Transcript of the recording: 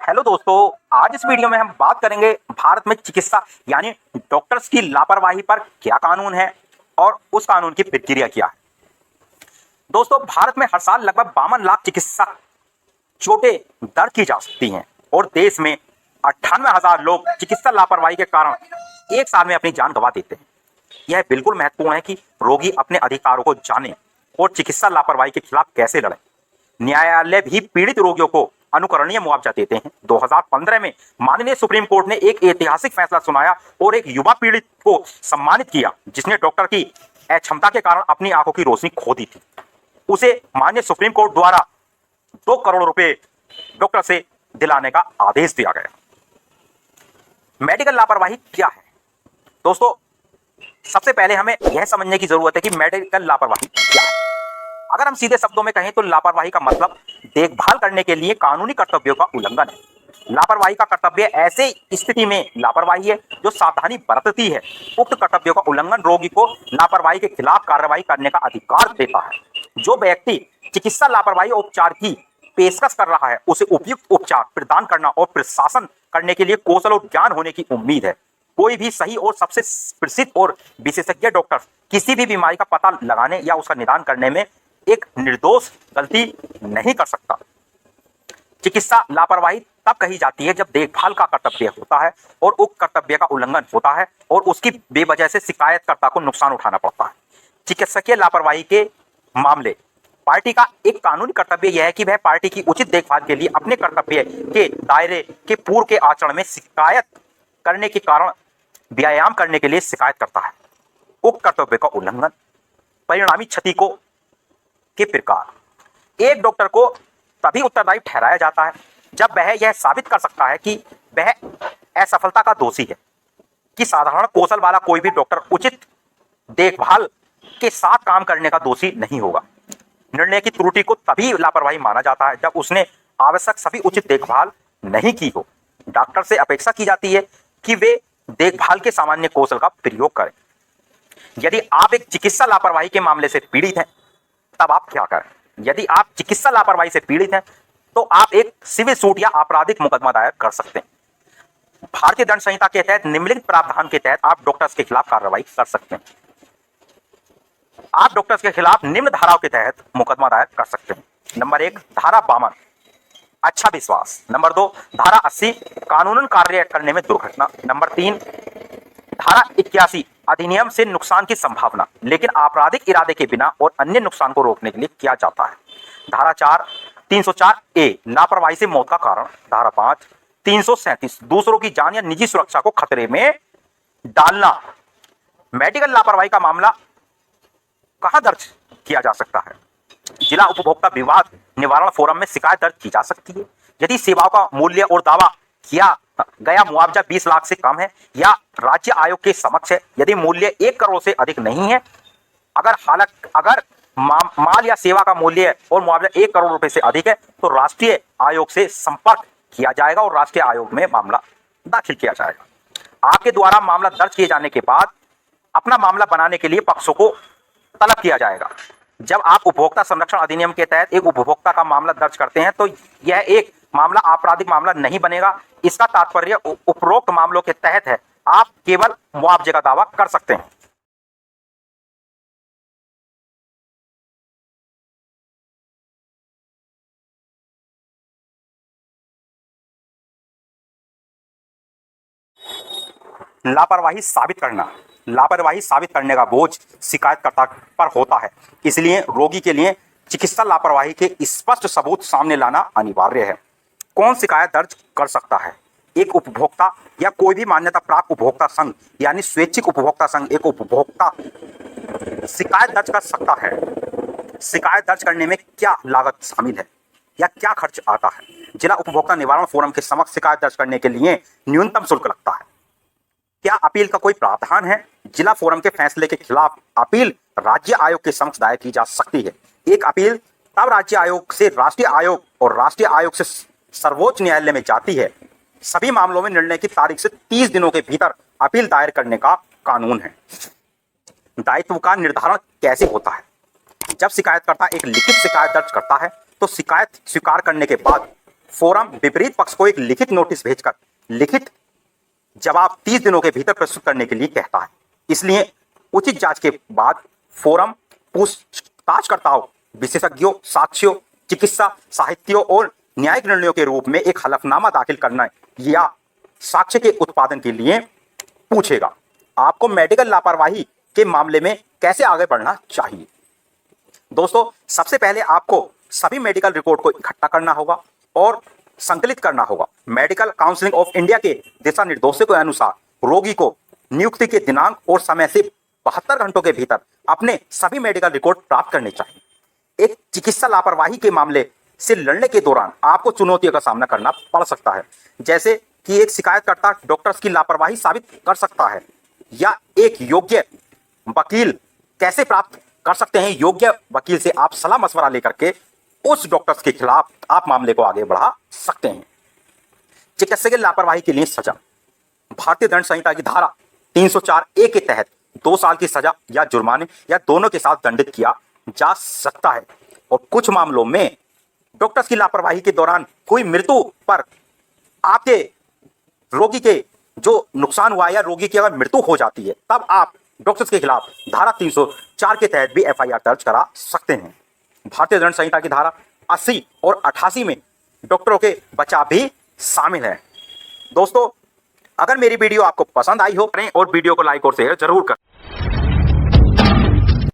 Hello दोस्तों। आज इस वीडियो में हम बात करेंगे भारत में चिकित्सा यानी डॉक्टर्स की लापरवाही पर क्या कानून है और उस कानून की प्रक्रिया क्या है। दोस्तों, भारत में हर साल लगभग 52 लाख चिकित्सा चोटें दर्ज की जा सकती हैं और देश में 98,000 लोग चिकित्सा लापरवाही के कारण एक साल में अपनी जान गंवा देते हैं। यह बिल्कुल महत्वपूर्ण है कि रोगी अपने अधिकारों को जाने और चिकित्सा लापरवाही के खिलाफ कैसे लड़ें। न्यायालय भी पीड़ित रोगियों को अनुकरणीय मुआवजा देते हैं। 2015 में माननीय सुप्रीम कोर्ट ने एक ऐतिहासिक फैसला सुनाया और एक युवा पीड़ित को सम्मानित किया जिसने डॉक्टर की अक्षमता के कारण अपनी आंखों की रोशनी खो दी थी। उसे माननीय सुप्रीम कोर्ट द्वारा 2 करोड़ रुपए डॉक्टर से दिलाने का आदेश दिया गया। मेडिकल लापरवाही क्या है? दोस्तों, सबसे पहले हमें यह समझने की जरूरत है कि मेडिकल लापरवाही क्या है। अगर हम सीधे शब्दों में कहें तो लापरवाही का मतलब देखभाल करने के लिए कानूनी कर्तव्यों का उल्लंघन है। लापरवाही का कर्तव्य ऐसे स्थिति में लापरवाही है जो सावधानी बरतती है। उक्त कर्तव्यों का उल्लंघन रोगी को लापरवाही के खिलाफ कार्रवाई करने का अधिकार देता है। जो व्यक्ति चिकित्सा लापरवाही उपचार की पेशकश कर रहा है उसे उपयुक्त उपचार प्रदान करना और प्रशासन करने के लिए कौशल और ज्ञान होने की उम्मीद है। कोई भी सही और सबसे प्रसिद्ध और विशेषज्ञ डॉक्टर किसी भी बीमारी का पता लगाने या उसका निदान करने में एक निर्दोष गलती नहीं कर सकता। चिकित्सा लापरवाही तब कही जाती है जब देखभाल का कर्तव्य होता है और उक्त कर्तव्य का उल्लंघन होता है और उसकी बेवजह से शिकायतकर्ता को नुकसान उठाना पड़ता है। चिकित्सकीय लापरवाही के मामले पार्टी का एक कानूनी कर्तव्य यह है कि वह पार्टी की उचित देखभाल के लिए अपने कर्तव्य के दायरे के पूर्व के आचरण में शिकायत करने के कारण व्यायाम करने के लिए शिकायत करता है। उक्त कर्तव्य का उल्लंघन परिणामी क्षति को के प्रकार एक डॉक्टर को तभी उत्तरदायी ठहराया जाता है जब वह यह साबित कर सकता है कि वह असफलता का दोषी है। कि साधारण कौशल वाला कोई भी डॉक्टर उचित देखभाल के साथ काम करने का दोषी नहीं होगा। निर्णय की त्रुटि को तभी लापरवाही माना जाता है जब उसने आवश्यक सभी उचित देखभाल नहीं की हो। डॉक्टर से अपेक्षा की जाती है कि वे देखभाल के सामान्य कौशल का प्रयोग करें। यदि आप एक चिकित्सा लापरवाही के मामले से पीड़ित हैं तब आप क्या करें? यदि आप चिकित्सा लापरवाही से पीड़ित हैं तो आप एक सिविल सूट या आपराधिक मुकदमा दायर कर सकते हैं। भारतीय दंड संहिता के तहत निम्नलिखित प्रावधान के तहत आप डॉक्टर्स के खिलाफ कार्रवाई कर सकते हैं। आप डॉक्टर्स के खिलाफ निम्न धाराओं के तहत मुकदमा दायर कर सकते हैं। नंबर 1, धारा 52 अच्छा विश्वास। नंबर 2, धारा 80 कानूनन कार्य करने में दुर्घटना। नंबर 3, धारा 81 अधिनियम से नुकसान की संभावना लेकिन आपराधिक इरादे के बिना और अन्य नुकसान को रोकने के लिए किया जाता है। धारा 4 304 ए लापरवाही से मौत का कारण। धारा 5 337 दूसरों की जान या निजी सुरक्षा को खतरे में डालना। मेडिकल लापरवाही का मामला कहां दर्ज किया जा सकता है? जिला उपभोक्ता विवाद निवारण फोरम में शिकायत दर्ज की जा सकती है यदि सेवाओं का मूल्य और दावा किया गया मुआवजा 20 लाख से कम है या राज्य आयोग के समक्ष है। यदि मूल्य 1 करोड़ से अधिक नहीं है, अगर माल या सेवा का मूल्य और मुआवजा 1 करोड़ रुपए से अधिक है तो राष्ट्रीय आयोग से संपर्क किया जाएगा और राष्ट्रीय आयोग में मामला दाखिल किया जाएगा। आपके द्वारा मामला दर्ज किए जाने के बाद अपना मामला बनाने के लिए पक्षों को तलब किया जाएगा। जब आप उपभोक्ता संरक्षण अधिनियम के तहत एक उपभोक्ता का मामला दर्ज करते हैं तो यह एक मामला आपराधिक मामला नहीं बनेगा। इसका तात्पर्य उपरोक्त मामलों के तहत है। आप केवल मुआवजे का दावा कर सकते हैं। लापरवाही साबित करना। लापरवाही साबित करने का बोझ शिकायतकर्ता पर होता है, इसलिए रोगी के लिए चिकित्सा लापरवाही के स्पष्ट सबूत सामने लाना अनिवार्य है। कौन शिकायत दर्ज कर सकता है? एक उपभोक्ता या कोई भी मान्यता प्राप्त उपभोक्ता संघ यानी स्वैच्छिक उपभोक्ता संघ एक उपभोक्ता शिकायत दर्ज कर सकता है। शिकायत दर्ज करने में क्या लागत शामिल है या क्या खर्च आता है? जिला उपभोक्ता निवारण फोरम के समक्ष शिकायत दर्ज करने के लिए न्यूनतम शुल्क लगता है। क्या अपील का कोई प्रावधान है? जिला फोरम के फैसले के खिलाफ अपील राज्य आयोग के समक्ष दायर की जा सकती है। एक अपील तब राज्य आयोग से राष्ट्रीय आयोग और राष्ट्रीय आयोग से सर्वोच्च न्यायालय में जाती है। सभी मामलों में निर्णय की तारीख से 30 दिनों के भीतर अपील दायर करने का कानून है। दायित्व का निर्धारण कैसे होता है? जब शिकायतकर्ता एक लिखित शिकायत दर्ज करता है तो शिकायत स्वीकार करने के बाद फोरम विपरीत पक्ष को एक लिखित नोटिस भेजकर लिखित जवाब 30 दिनों के भीतर प्रस्तुत करने के लिए कहता है। इसलिए उचित जांच के बाद फोरम पूछताछकर्ताओं, विशेषज्ञों, साक्ष्यों, चिकित्सा साहित्यों और न्यायिक निर्णयों के रूप में एक हलफनामा दाखिल करना या साक्ष्य के उत्पादन के लिए पूछेगा। आपको मेडिकल लापरवाही के मामले में कैसे आगे बढ़ना चाहिए? दोस्तों, सबसे पहले आपको सभी मेडिकल रिकॉर्ड को इकट्ठा करना होगा और संकलित करना होगा। मेडिकल काउंसिल ऑफ इंडिया के दिशा निर्देशों के अनुसार रोगी को नियुक्ति के दिनांक और समय से 72 घंटों के भीतर अपने सभी मेडिकल रिकॉर्ड प्राप्त करने चाहिए। एक चिकित्सा लापरवाही के मामले से लड़ने के दौरान आपको चुनौतियों का सामना करना पड़ सकता है, जैसे कि एक शिकायतकर्ता डॉक्टर्स की लापरवाही साबित कर सकता है, या एक योग्य वकील कैसे प्राप्त कर सकते हैं। योग्य वकील से आप सलाह मशवरा लेकर के उस डॉक्टर्स के खिलाफ आप मामले को आगे बढ़ा सकते हैं। चिकित्सकीय लापरवाही के लिए सजा। भारतीय दंड संहिता की धारा 304A के तहत 2 साल की सजा या जुर्माने या दोनों के साथ दंडित किया जा सकता है। और कुछ मामलों में डॉक्टर्स की लापरवाही के दौरान हुई मृत्यु पर आपके रोगी के जो नुकसान हुआ या रोगी की अगर मृत्यु हो जाती है, तब आप डॉक्टर्स के खिलाफ धारा 304 के तहत भी FIR दर्ज करा सकते हैं। भारतीय दंड संहिता की धारा 80 और 88 में डॉक्टरों के बचाव भी शामिल है। दोस्तों, अगर मेरी वीडियो आपको पसंद आई हो और वीडियो को लाइक और शेयर जरूर करें।